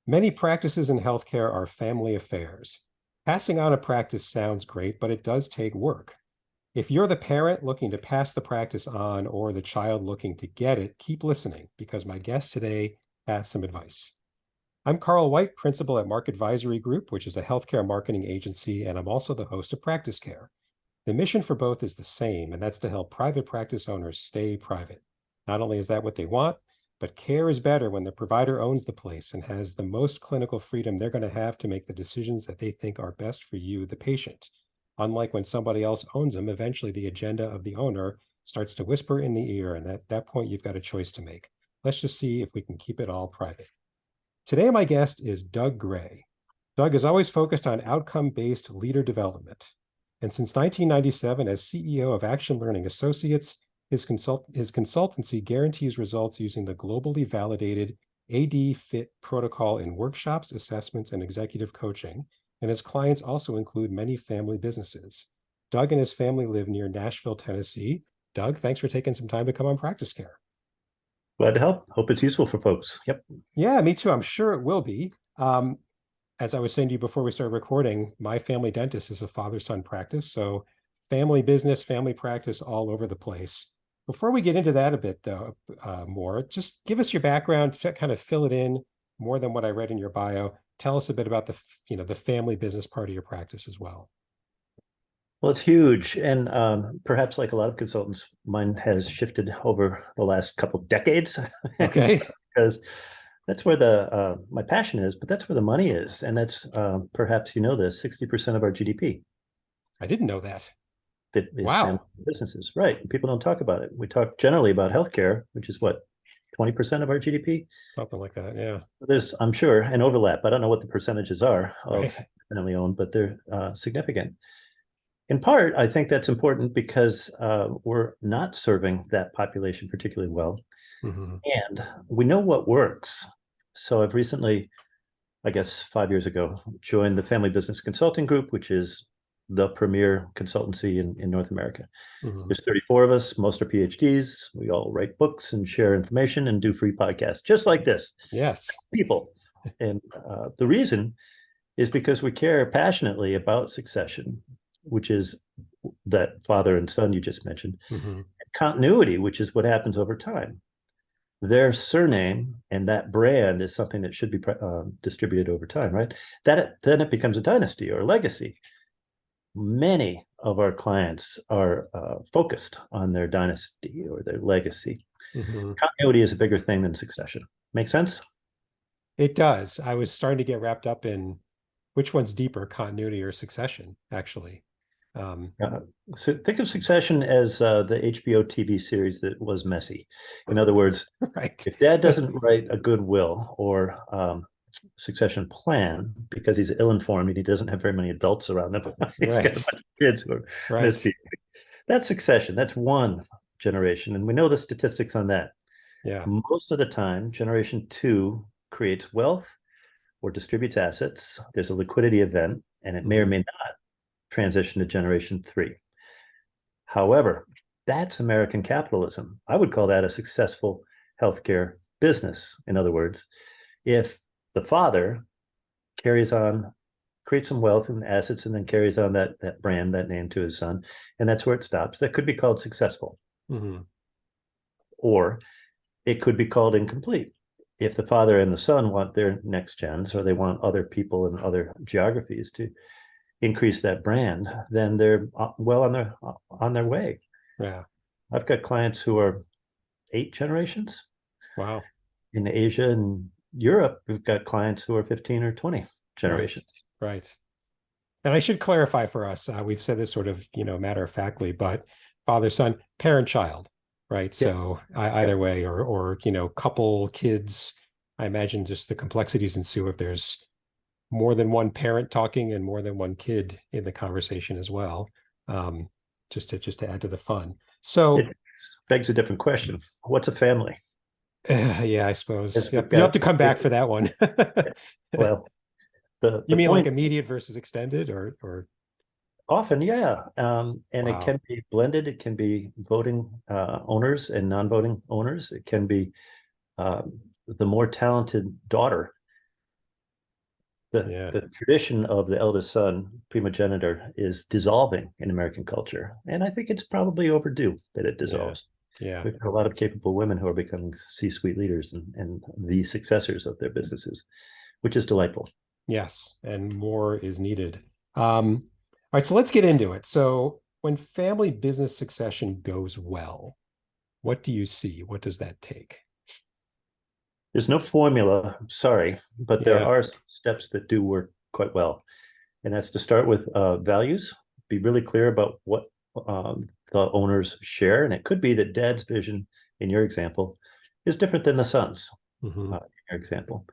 Many practices in healthcare are family affairs. Passing on a practice sounds great, but it does take work. If you're the parent looking to pass the practice on or the child looking to get it, keep listening because my guest today has some advice. I'm Carl White, principal at Mark Advisory Group, which is a healthcare marketing agency, and I'm also the host of PracticeCare. The mission for both is the same, and that's to help private practice owners stay private. Not only is that what they want, but care is better when the provider owns the place and has the most clinical freedom they're going to have to make the decisions that they think are best for you, the patient. Unlike when somebody else owns them, eventually the agenda of the owner starts to whisper in the ear, and at that point, you've got a choice to make. Let's just see if we can keep it all private. Today, my guest is Doug Gray. Doug is always focused on outcome-based leader development. And since 1997, as CEO of Action Learning Associates, his consultancy guarantees results using the globally validated AD-FIT protocol in workshops, assessments, and executive coaching. And his clients also include many family businesses. Doug and his family live near Nashville, Tennessee. Doug, thanks for taking some time to come on PracticeCare. Glad to help. Hope it's useful for folks. Yep. Yeah, me too. I'm sure it will be. As I was saying to you before we started recording, my family dentist is a father-son practice. So family business, family practice all over the place. Before we get into that a bit, though, more, just give us your background, to kind of fill it in more than what I read in your bio. Tell us a bit about the family business part of your practice as well. Well, it's huge. And perhaps like a lot of consultants, mine has shifted over the last couple of decades. Okay. Because that's where my passion is, but that's where the money is. And that's perhaps, you know, this 60% of our GDP. I didn't know that. That is Wow. family businesses. Right. People don't talk about it. We talk generally about healthcare, which is what, 20% of our GDP? Something like that. Yeah. There's, I'm sure, an overlap. I don't know what the percentages are of Right. family owned, but they're significant. In part, I think that's important because we're not serving that population particularly well. Mm-hmm. And we know what works. So I've recently, I guess 5 years ago, joined the Family Business Consulting Group, which is the premier consultancy in North America. Mm-hmm. There's 34 of us, most are PhDs. We all write books and share information and do free podcasts, just like this. Yes. People. And the reason is because we care passionately about succession, which is that father and son you just mentioned, Mm-hmm. continuity, which is what happens over time. Their surname and that brand is something that should be distributed over time, right? Then it becomes a dynasty or a legacy. Many of our clients are focused on their dynasty or their legacy. Mm-hmm. Continuity is a bigger thing than succession. Make sense? It does. I was starting to get wrapped up in which one's deeper, continuity or succession, actually. So think of Succession as the HBO TV series that was messy. In other words, right. if dad doesn't write a good will or succession plan because he's ill-informed and he doesn't have very many adults around him, he's got a bunch of kids who are misbehaving. That's succession. That's one generation. And we know the statistics on that. Yeah. Most of the time, generation two creates wealth or distributes assets. There's a liquidity event, and it may or may not transition to generation three. However, that's American capitalism. I would call that a successful healthcare business. In other words, if the father carries on, creates some wealth and assets, and then carries on that brand, that name to his son, and that's where it stops, that could be called successful. Mm-hmm. Or it could be called incomplete. If the father and the son want their next gens, or they want other people in other geographies to increase that brand, then they're well on their way. Yeah. I've got clients who are 8 generations. Wow. In Asia and Europe, we've got clients who are 15 or 20 generations. Right. And I should clarify for us, we've said this sort of, matter of factly, but father, son, parent, child, right? Yeah. So either way, or couple, kids, I imagine just the complexities ensue if there's more than one parent talking and more than one kid in the conversation as well. Just to add to the fun. So it begs a different question. What's a family? Yeah, I suppose. Yep. You'll have to come back for that one. Well, you mean like immediate versus extended or often, yeah. And wow. It can be blended. It can be voting owners and non-voting owners. It can be the more talented daughter Yeah. The tradition of the eldest son, primogenitor, is dissolving in American culture. And I think it's probably overdue that it Yeah. dissolves. Yeah. We've got a lot of capable women who are becoming C-suite leaders and the successors of their businesses, which is delightful. Yes. And more is needed. All right. So let's get into it. So when family business succession goes well, what do you see? What does that take? There's no formula, sorry, but there Yeah. are steps that do work quite well. And that's to start with values, be really clear about what the owners share. And it could be that dad's vision, in your example, is different than the son's, Hmm. in your example.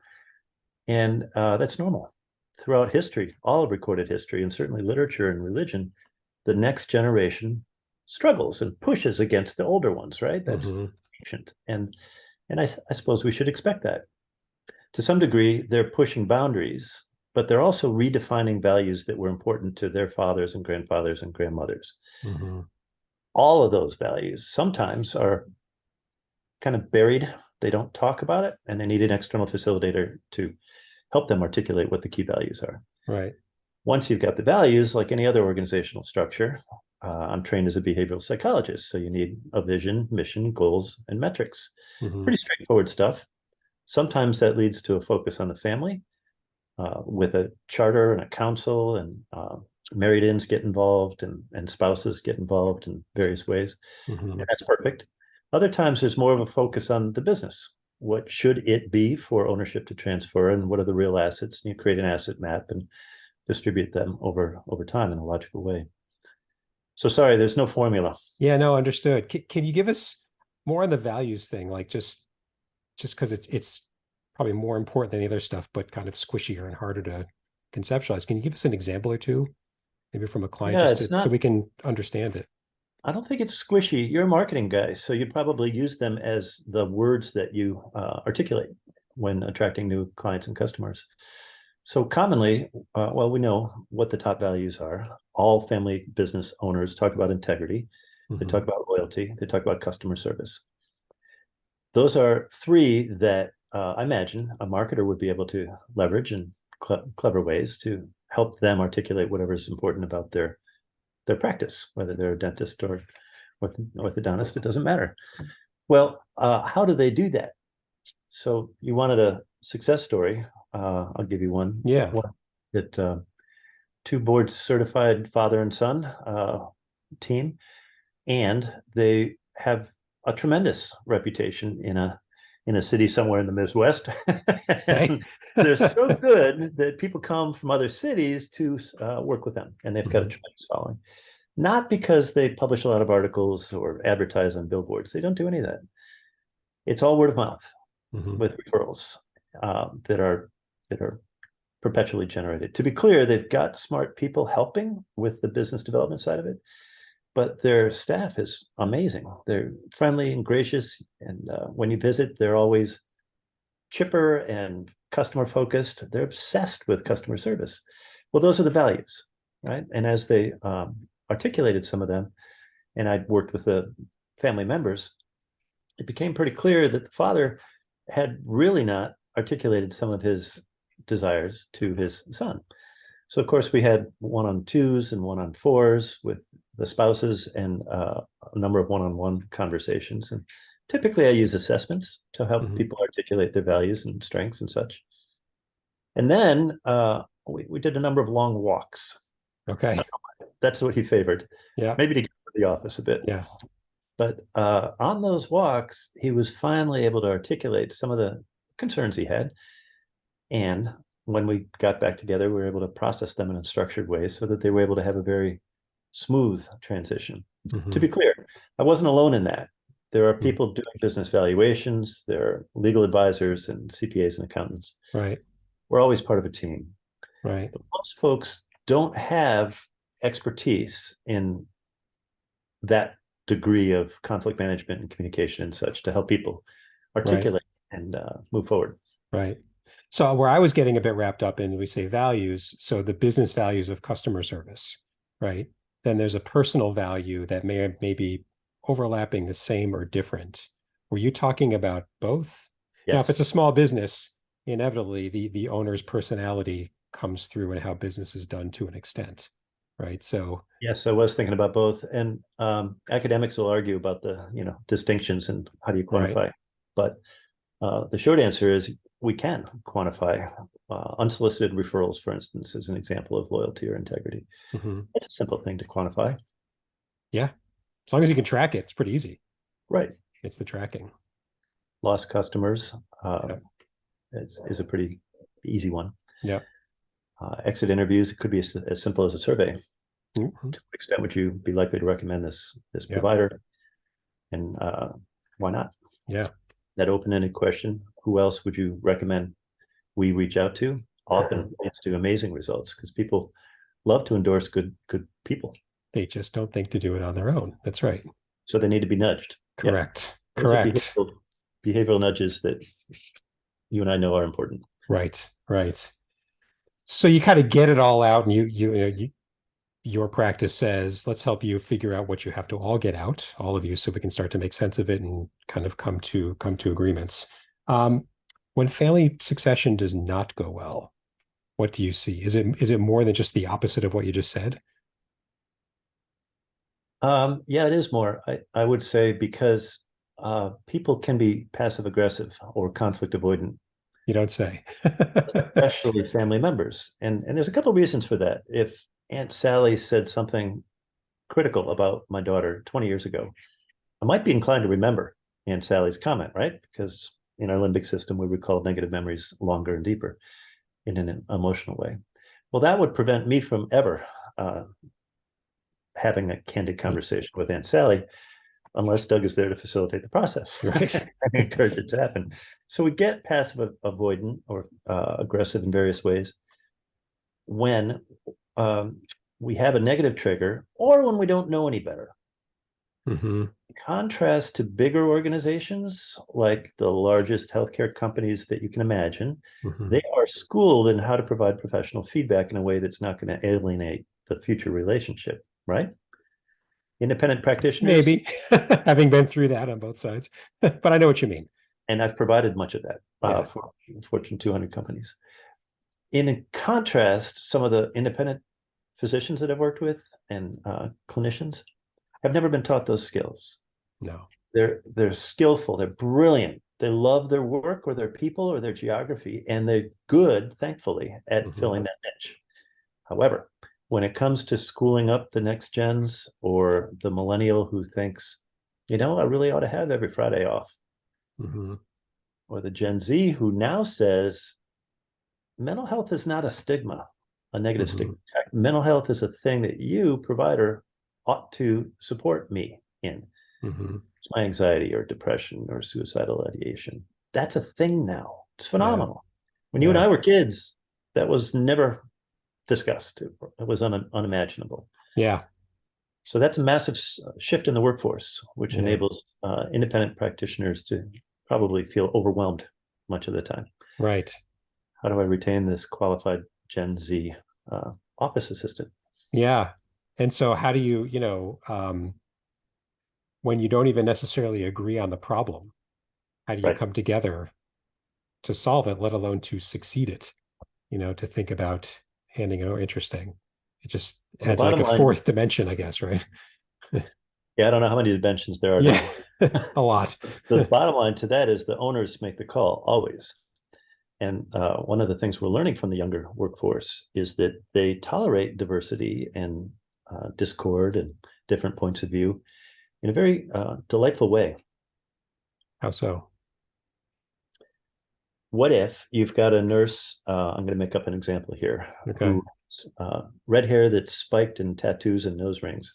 And that's normal. Throughout history, all of recorded history, and certainly literature and religion, the next generation struggles and pushes against the older ones, right? That's Hmm. ancient. And I suppose we should expect that. To some degree, they're pushing boundaries, but they're also redefining values that were important to their fathers and grandfathers and grandmothers. Hmm. All of those values sometimes are kind of buried. They don't talk about it, and they need an external facilitator to help them articulate what the key values are. Right. Once you've got the values, like any other organizational structure, I'm trained as a behavioral psychologist. So you need a vision, mission, goals, and metrics. Hmm. Pretty straightforward stuff. Sometimes that leads to a focus on the family with a charter and a council, and married-ins get involved, and spouses get involved in various ways. Hmm. And that's perfect. Other times there's more of a focus on the business. What should it be for ownership to transfer, and what are the real assets? And you create an asset map and distribute them over time in a logical way. So sorry, there's no formula. Yeah, no, understood. Can you give us more on the values thing? Like just because it's probably more important than the other stuff, but kind of squishier and harder to conceptualize. Can you give us an example or two, maybe from a client, Yeah, just it's so not, we can understand it? I don't think it's squishy. You're a marketing guy, so you probably use them as the words that you articulate when attracting new clients and customers. So commonly, well, we know what the top values are. All family business owners talk about integrity. They talk Hmm. about loyalty. They talk about customer service. Those are three that I imagine a marketer would be able to leverage in clever ways to help them articulate whatever is important about their practice, whether they're a dentist or orthodontist, it doesn't matter. Well, how do they do that? So you wanted a success story. I'll give you one. Yeah. One that two board certified father and son team, and they have a tremendous reputation in a city somewhere in the Midwest. Okay. And they're so good that people come from other cities to work with them, and they've got a Hmm. tremendous following. Not because they publish a lot of articles or advertise on billboards. They don't do any of that. It's all word of mouth Hmm. with referrals that are perpetually generated. To be clear, they've got smart people helping with the business development side of it, but their staff is amazing. They're friendly and gracious, and when you visit, they're always chipper and customer focused. They're obsessed with customer service. Well, those are the values, right? And as they articulated some of them, and I worked with the family members, it became pretty clear that the father had really not articulated some of his desires to his son. So of course we had 1-on-2s and 1-on-4s with the spouses, and a number of 1-on-1 conversations. And typically I use assessments to help Hmm. people articulate their values and strengths and such. And then we did a number of long walks. Okay. That's what he favored, Yeah. maybe to get to the office a bit. Yeah. But on those walks, he was finally able to articulate some of the concerns he had. And when we got back together, we were able to process them in a structured way so that they were able to have a very smooth transition. To Hmm. be clear, I wasn't alone in that. There are people doing business valuations, there are legal advisors and CPAs and accountants. Right. We're always part of a team. Right. But most folks don't have expertise in that degree of conflict management and communication and such to help people Right. articulate and move forward. Right. So where I was getting a bit wrapped up in, we say values, so the business values of customer service, right? Then there's a personal value that may be overlapping the same or different. Were you talking about both? Now, if it's Yes. a small business, inevitably the owner's personality comes through in how business is done to an extent, right? So Yes, I was thinking about both, and academics will argue about the distinctions and how do you right. quantify. But the short answer is we can quantify unsolicited referrals, for instance, as an example of loyalty or integrity. Mm-hmm. It's a simple thing to quantify. Yeah, as long as you can track it, it's pretty easy. Right. It's the tracking. Lost customers Yeah. is a pretty easy one. Yeah. Exit interviews, it could be as simple as a survey. Mm-hmm. To what extent would you be likely to recommend this Yeah. provider? And why not? Yeah. That open-ended question, who else would you recommend we reach out to, often leads to amazing results because people love to endorse good people. They just don't think to do it on their own. That's right. So they need to be nudged. Yeah. Correct. Those are Correct. behavioral nudges that you and I know are important. Right. Right. So you kind of get it all out, and your practice says, let's help you figure out what you have to all get out, all of you, so we can start to make sense of it and kind of come to agreements. When family succession does not go well, what do you see? Is it more than just the opposite of what you just said? Yeah, it is more. I would say because people can be passive aggressive or conflict avoidant, You don't say. especially family members. And there's a couple of reasons for that. If Aunt Sally said something critical about my daughter 20 years ago, I might be inclined to remember Aunt Sally's comment, right? Because in our limbic system, we recall negative memories longer and deeper in an emotional way. Well, that would prevent me from ever having a candid conversation with Aunt Sally unless Doug is there to facilitate the process Right. and encourage it to happen. So we get passive avoidant or aggressive in various ways when we have a negative trigger or when we don't know any better. Mm-hmm. In contrast to bigger organizations like the largest healthcare companies that you can imagine, Mm-hmm. they are schooled in how to provide professional feedback in a way that's not going to alienate the future relationship, right? Independent practitioners, Maybe, having been through that on both sides, but I know what you mean. and I've provided much of that Yeah. for Fortune 200 companies. In contrast, some of the independent physicians that I've worked with and clinicians have never been taught those skills. No. They're skillful, they're brilliant, they love their work or their people or their geography, and they're good, thankfully, at filling that niche. However, when it comes to schooling up the next gens or the millennial who thinks, I really ought to have every Friday off, Mm-hmm. or the Gen Z who now says mental health is not a stigma, a negative Mm-hmm. stigma. Mental health is a thing that you, provider, ought to support me in. Mm-hmm. It's my anxiety or depression or suicidal ideation. That's a thing now. It's Yeah. phenomenal. When you and Yeah. I were kids, that was never discussed. It was unimaginable. Yeah. So that's a massive shift in the workforce, which Yeah. enables independent practitioners to probably feel overwhelmed much of the time. Right. How do I retain this qualified Gen Z office assistant? Yeah. And so how do you, when you don't even necessarily agree on the problem, how do you Right. come together to solve it, let alone to succeed it? To think about handing it over. Interesting. It just Well, the adds like bottom a line, fourth dimension, I guess, right? yeah, I don't know how many dimensions there are to Yeah, it. a lot. The bottom line to that is the owners make the call always. And one of the things we're learning from the younger workforce is that they tolerate diversity and discord and different points of view in a very delightful way. How so? What if you've got a nurse, I'm going to make up an example here, Okay. who red hair that's spiked and tattoos and nose rings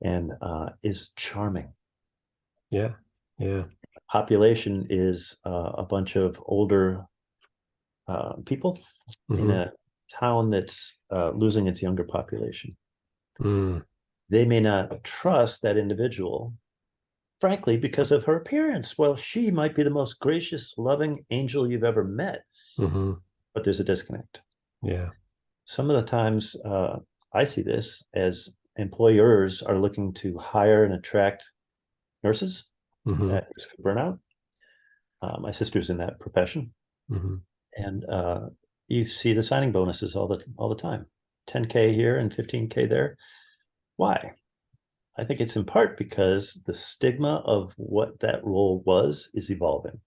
and is charming. Yeah. Yeah. Population is a bunch of older people in Mm-hmm. a town that's losing its younger population. Mm. They may not trust that individual, frankly, because of her appearance. Well, she might be the most gracious, loving angel you've ever met, Mm-hmm. but there's a disconnect. Yeah. Some of the times I see this as employers are looking to hire and attract nurses Mm-hmm. at risk of burnout. My sister's in that profession. Mm-hmm. And you see the signing bonuses all the time, 10K here and 15K there. Why? I think it's in part because the stigma of what that role was is evolving.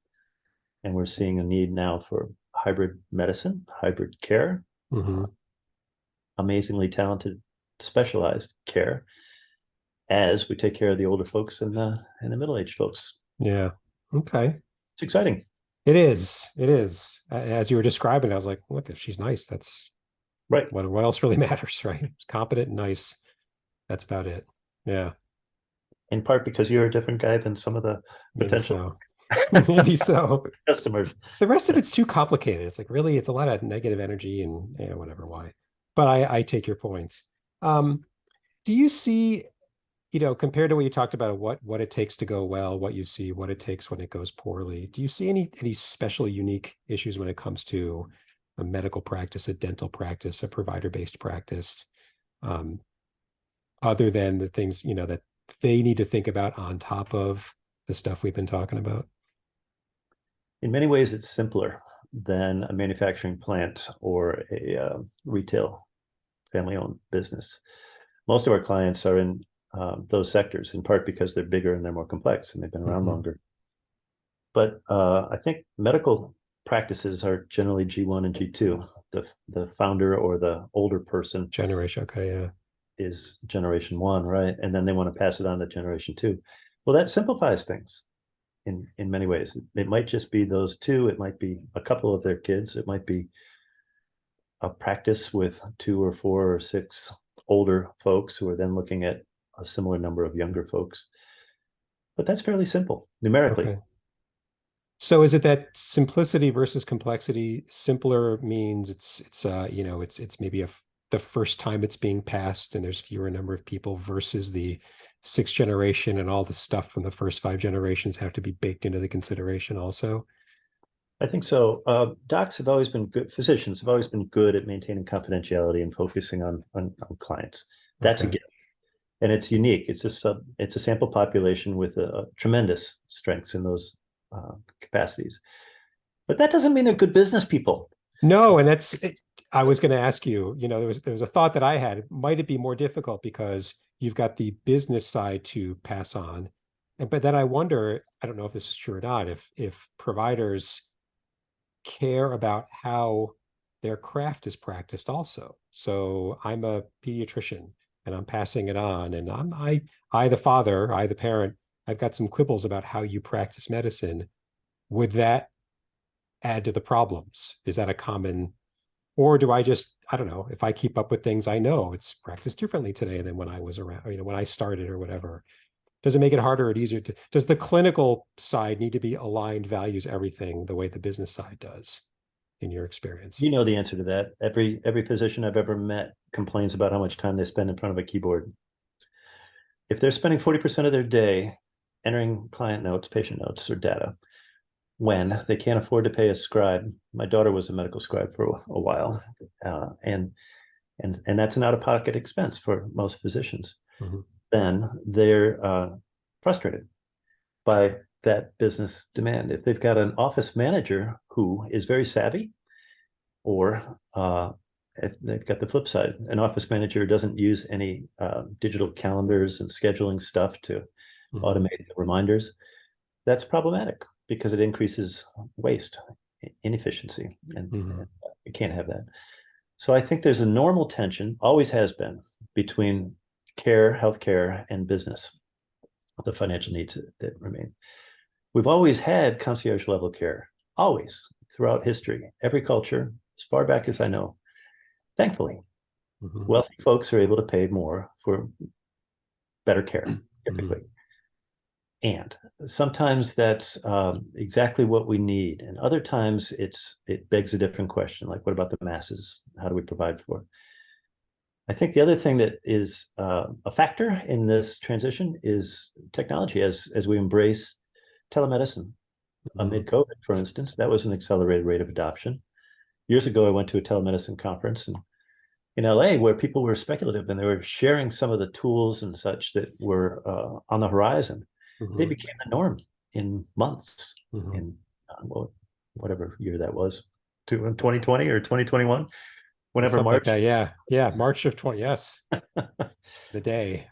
And we're seeing a need now for hybrid medicine, hybrid care, amazingly talented, specialized care as we take care of the older folks and the middle-aged folks. Yeah. Okay. It's exciting. It is. It is. As you were describing, I was like, look, if she's nice, that's right. What else really matters, right? It's competent and nice. That's about it. Yeah. In part because you're a different guy than some of the potential Maybe so. Customers. The rest of it's too complicated. It's like really, it's a lot of negative energy and whatever. Why? But I take your point. Do you see, compared to what you talked about, what it takes to go well, what you see, what it takes when it goes poorly? Do you see any special unique issues when it comes to a medical practice, a dental practice, a provider-based practice, other than the things that they need to think about on top of the stuff we've been talking about? In many ways, it's simpler than a manufacturing plant or a retail family-owned business. Most of our clients are in those sectors, in part because they're bigger and they're more complex and they've been around longer. But I think medical practices are generally G1 and G2. The founder or the older person generation, okay, yeah, is generation 1, right? And then they want to pass it on to generation 2. Well, that simplifies things in many ways. It might just be those two. It might be a couple of their kids. It might be a practice with 2 or 4 or 6 older folks who are then looking at a similar number of younger folks. But that's fairly simple numerically. Okay. So is it that simplicity versus complexity? Simpler means it's maybe the first time it's being passed and there's fewer number of people versus the 6th generation and all the stuff from the first 5 generations have to be baked into the consideration also? I think so. Docs have always been good. Physicians have always been good at maintaining confidentiality and focusing on clients. That's a gift, and it's unique. It's a sample population with tremendous strengths in those capacities. But that doesn't mean they're good business people. No, and I was going to ask you. There was a thought that I had. Might it be more difficult because you've got the business side to pass on, but then I wonder. I don't know if this is true or not. If providers care about how their craft is practiced also. So I'm a pediatrician and I'm passing it on, and I the father, I the parent, I've got some quibbles about how you practice medicine. Would that add to the problems? Is that a common, or do I don't know, if I keep up with things, I know it's practiced differently today than when I was around, when I started or whatever. Does it make it harder or easier does the clinical side need to be aligned, values everything the way the business side does, in your experience? You know the answer to that. Every physician I've ever met complains about how much time they spend in front of a keyboard. If they're spending 40% of their day entering client notes, patient notes, or data, when they can't afford to pay a scribe. My daughter was a medical scribe for a while, and that's an out-of-pocket expense for most physicians. Then they're frustrated by that business demand. If they've got an office manager who is very savvy, or if they've got the flip side, an office manager doesn't use any digital calendars and scheduling stuff to automate the reminders, that's problematic because it increases waste, inefficiency, and you can't have that. So I think there's a normal tension, always has been, between care, healthcare, and business, the financial needs that remain. We've always had concierge level care, always, throughout history, every culture, as far back as I know. Thankfully, wealthy folks are able to pay more for better care, typically. And sometimes that's exactly what we need. And other times it begs a different question, like, what about the masses? How do we provide for it? I think the other thing that is a factor in this transition is technology. As we embrace telemedicine amid COVID, for instance, that was an accelerated rate of adoption. Years ago, I went to a telemedicine conference in LA where people were speculative and they were sharing some of the tools and such that were on the horizon. They became the norm in months, in whatever year that was. 2020 or 2021, whenever Something like March. that. Yeah. Yeah. March of 20. Yes. The day.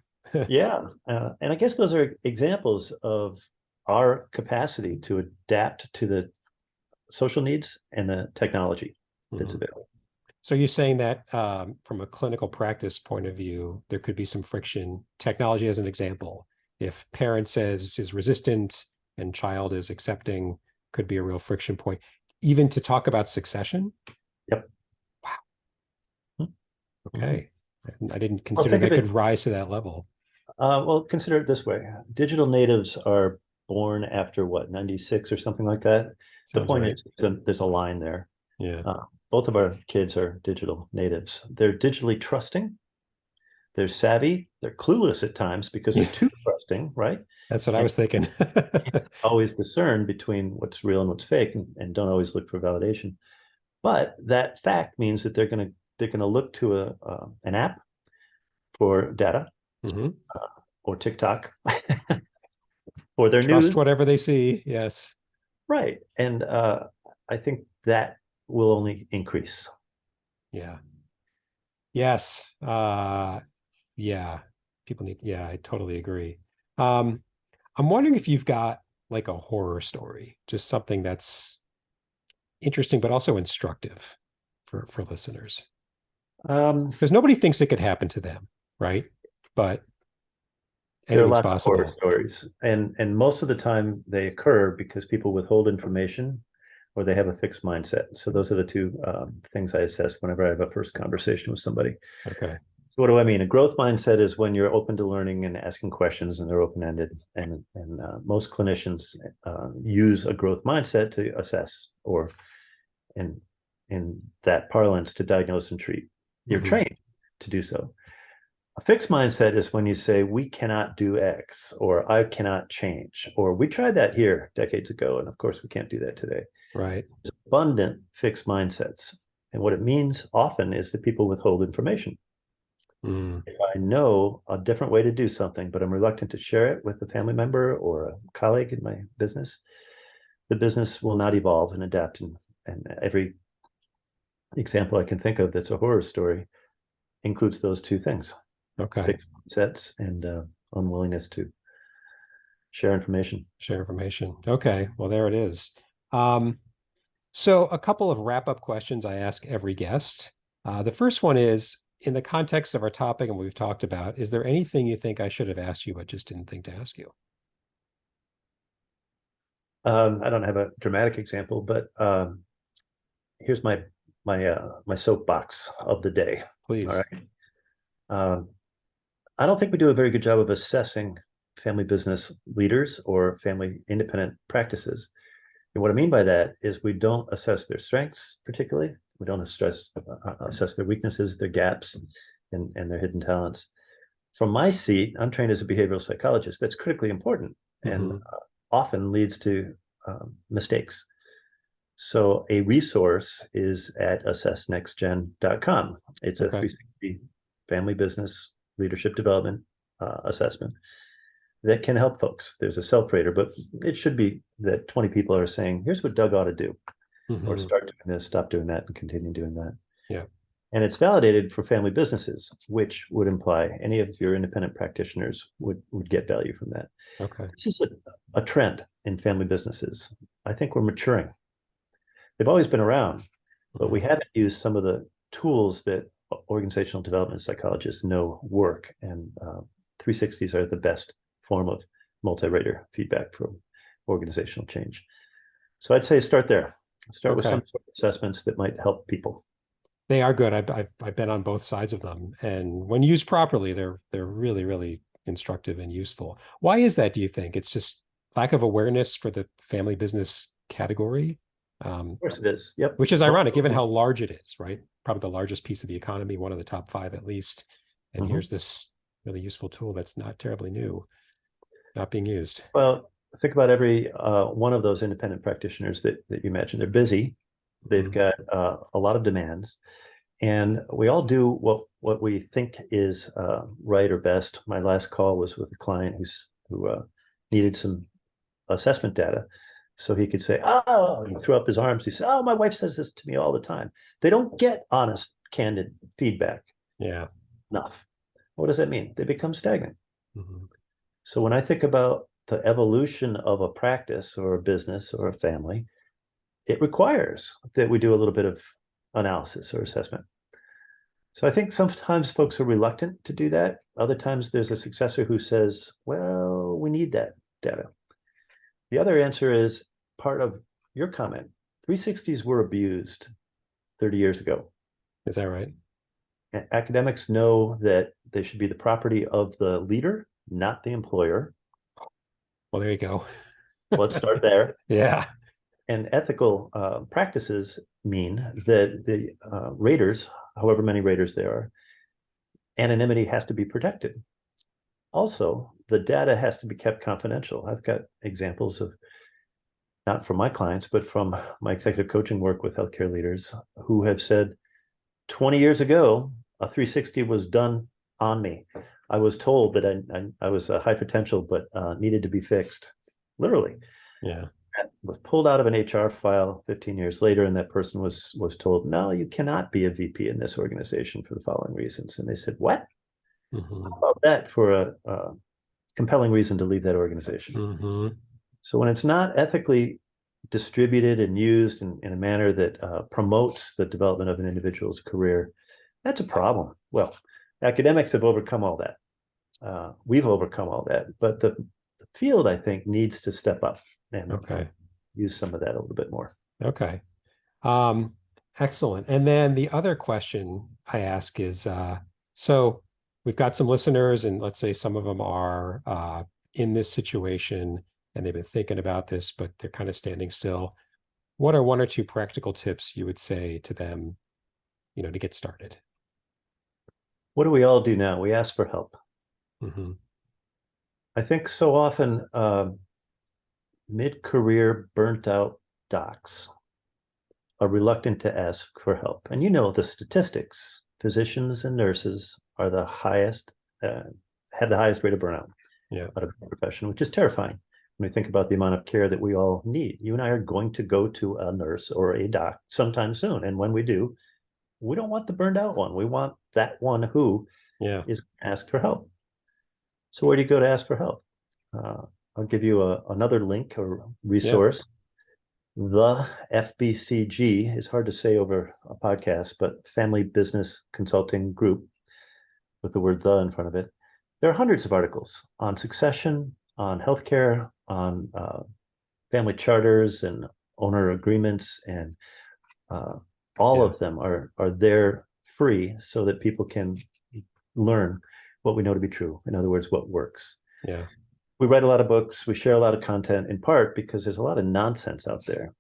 Yeah. And I guess those are examples of our capacity to adapt to the social needs and the technology that's Mhm. available. So you're saying that from a clinical practice point of view, there could be some friction. Technology as an example. If parent says is resistant and child is accepting, could be a real friction point. Even to talk about succession. Yep. Wow. Mm-hmm. Okay. I didn't Well, consider think of that could it. rise to that level. Well, consider it this way: digital natives are born after what, 96 or something like that. The Sounds point right. is, there's a line there. Yeah. Both of our kids are digital natives. They're digitally trusting. They're savvy. They're clueless at times because they're Yeah. too trusting, right? That's what I And was thinking. always discern between what's real and what's fake, and don't always look for validation. But that fact means that they're gonna look to an app for data, Mhm. or TikTok for their Trust news, whatever they see. Yes. right? And I think that will only increase. Yeah. Yes. Yeah. People need, yeah, I totally agree. Um, I'm wondering if you've got like a horror story, just something that's interesting but also instructive for listeners. Um, Because nobody thinks it could happen to them, right? But there are anything's lots of horror possible. stories, and most of the time they occur because people withhold information or they have a fixed mindset. So those are the two things I assess whenever I have a first conversation with somebody. Okay. So what do I mean? A growth mindset is when you're open to learning and asking questions, and they're open ended. And most clinicians use a growth mindset to assess, or in that parlance, to diagnose and treat. You're Hmm. trained to do so. A fixed mindset is when you say, we cannot do X, or I cannot change, or we tried that here decades ago, and of course we can't do that today. Right. There's abundant fixed mindsets. And what it means often is that people withhold information. Mm. If I know a different way to do something, but I'm reluctant to share it with a family member or a colleague in my business, the business will not evolve and adapt. And every example I can think of that's a horror story includes those two things: Okay. fixed mindsets and unwillingness to share information. Share information. Okay. Well, there it is. Um, so a couple of wrap-up questions I ask every guest. The first one is, in the context of our topic and what we've talked about, is there anything you think I should have asked you but just didn't think to ask you? I don't have a dramatic example, but here's my soapbox of the day. All Please. right. Um, I don't think we do a very good job of assessing family business leaders or family independent practices. And what I mean by that is we don't assess their strengths particularly. We don't assess their weaknesses, their gaps, and their hidden talents. From my seat, I'm trained as a behavioral psychologist. That's critically important, and Hmm. often leads to mistakes. So a resource is at assessnextgen.com. It's a Okay. 360 family business leadership development assessment that can help folks. There's a self-rater, but it should be that 20 people are saying, here's what Doug ought to do, or Hmm. start doing this, stop doing that, and continue doing that. Yeah. And it's validated for family businesses, which would imply any of your independent practitioners would get value from that. Okay. This is a trend in family businesses. I think we're maturing. They've always been around, but we Hmm. haven't used some of the tools that organizational development psychologists know work. And 360s are the best form of multi-rater feedback for organizational change. So I'd say start there. Start with Okay. some sort of assessments that might help people. They are good. I've been on both sides of them, and when used properly, they're really really instructive and useful. Why is that? Do you think it's just lack of awareness for the family business category? Of course it is. Yep. Which is Most ironic given how folks. large it is, right? Probably the largest piece of the economy, one of the top five at least. And Mhm. here's this really useful tool that's not terribly new, not being used. Well, think about every one of those independent practitioners that you mentioned. They're busy. They've Mhm. got a lot of demands, and we all do what we think is right or best. My last call was with a client who needed some assessment data, So he could say, oh, he threw up his arms. He said, oh, my wife says this to me all the time. They don't get honest, candid feedback Yeah. enough. What does that mean? They become stagnant. Mm-hmm. So when I think about the evolution of a practice or a business or a family, it requires that we do a little bit of analysis or assessment. So I think sometimes folks are reluctant to do that. Other times there's a successor who says, well, we need that data. The other answer is part of your comment. 360s were abused 30 years ago. Is that right? Academics know that they should be the property of the leader, not the employer. Well, there you go. Let's start there. Yeah. And ethical practices mean that the raters, however many raters there are, anonymity has to be protected. Also, the data has to be kept confidential. I've got examples of, not from my clients, but from my executive coaching work with healthcare leaders who have said 20 years ago, a 360 was done on me. I was told that I was high potential, but needed to be fixed. Literally. Yeah. That was pulled out of an HR file 15 years later, and that person was told, no, you cannot be a VP in this organization for the following reasons. And they said, what? Mm-hmm. How about that for a compelling reason to leave that organization? Mm-hmm. So when it's not ethically distributed and used in a manner that promotes the development of an individual's career, that's a problem. Well, academics have overcome all that. We've overcome all that, but the field, I think, needs to step up and Okay. use some of that a little bit more. Okay. Um, Excellent. And then the other question I ask is, so we've got some listeners, and let's say some of them are in this situation and they've been thinking about this, but they're kind of standing still. What are one or two practical tips you would say to them, to get started? What do we all do now? We ask for help. Mm-hmm. I think so often mid-career burnt out docs are reluctant to ask for help. And the statistics, physicians and nurses are the highest, have the highest rate of burnout out of the profession, which is terrifying when we think about the amount of care that we all need. You and I are going to go to a nurse or a doc sometime soon. And when we do, we don't want the burned out one. We want that one who is asked for help. So where do you go to ask for help? I'll give you another link or resource. The FBCG is hard to say over a podcast, but Family Business Consulting Group, with the word "the" in front of it. There are hundreds of articles on succession, on healthcare, on family charters and owner agreements, and all of them are there free so that people can learn what we know to be true. In other words, what works. Yeah. We write a lot of books. We share a lot of content, in part because there's a lot of nonsense out there.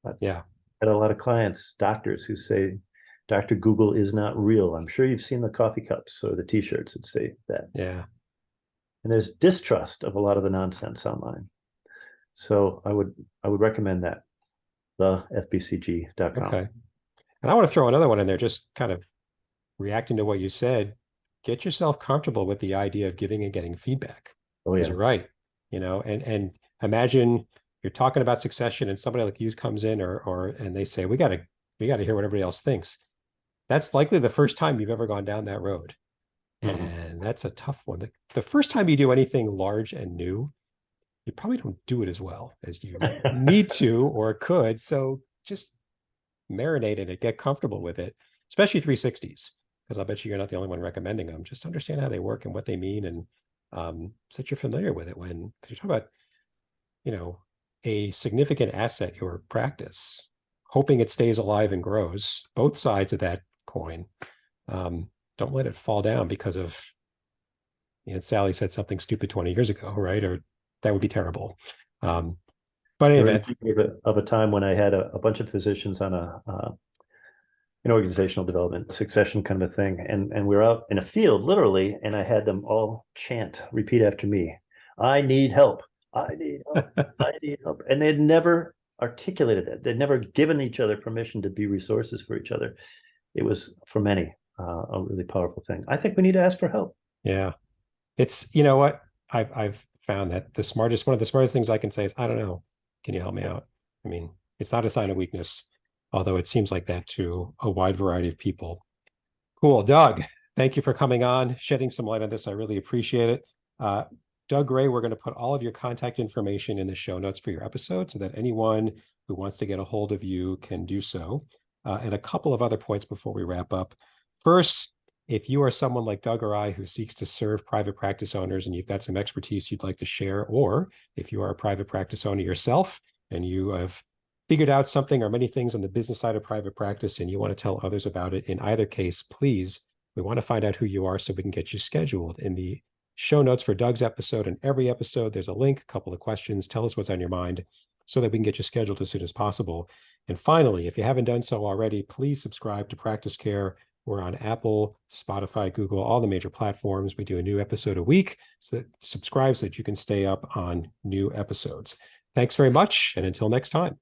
I've had a lot of clients, doctors, who say, Dr. Google is not real. I'm sure you've seen the coffee cups or the t-shirts that say that. Yeah. And there's distrust of a lot of the nonsense online. So I would recommend that, the fbcg.com. Okay. And I want to throw another one in there, just kind of reacting to what you said. Get yourself comfortable with the idea of giving and getting feedback. Oh, yeah. You're right. And imagine you're talking about succession and somebody like you comes in and they say, we got to hear what everybody else thinks. That's likely the first time you've ever gone down that road. Mm-hmm. And that's a tough one. The first time you do anything large and new, you probably don't do it as well as you need to or could. So just marinate in it, get comfortable with it, especially 360s, because I'll bet you're not the only one recommending them. Just understand how they work and what they mean, and so that you're familiar with it because you're talking about, a significant asset, your practice, hoping it stays alive and grows, both sides of that coin. Don't let it fall down because of, Sally said something stupid 20 years ago, right? Or that would be terrible. But anyway, of a time when I had a bunch of physicians on an organizational development succession kind of a thing, and we were out in a field literally, and I had them all repeat after me, I need help, I need help, I need help. And they'd never articulated that. They'd never given each other permission to be resources for each other. It was, for many, a really powerful thing. I think we need to ask for help. Yeah. It's, what I've found that one of the smartest things I can say is, I don't know. Can you help me out? I mean, it's not a sign of weakness, although it seems like that to a wide variety of people. Cool. Doug, thank you for coming on, shedding some light on this. I really appreciate it. Uh, Doug Gray, we're going to put all of your contact information in the show notes for your episode so that anyone who wants to get a hold of you can do so. And a couple of other points before we wrap up. First, if you are someone like Doug or I who seeks to serve private practice owners and you've got some expertise you'd like to share, or if you are a private practice owner yourself and you have figured out something or many things on the business side of private practice and you want to tell others about it, in either case, please, we want to find out who you are so we can get you scheduled. In the show notes for Doug's episode and every episode, there's a link, a couple of questions, tell us what's on your mind so that we can get you scheduled as soon as possible. And finally, if you haven't done so already, please subscribe to PracticeCare. We're on Apple, Spotify, Google, all the major platforms. We do a new episode a week, so that subscribe so that you can stay up on new episodes. Thanks very much, and until next time.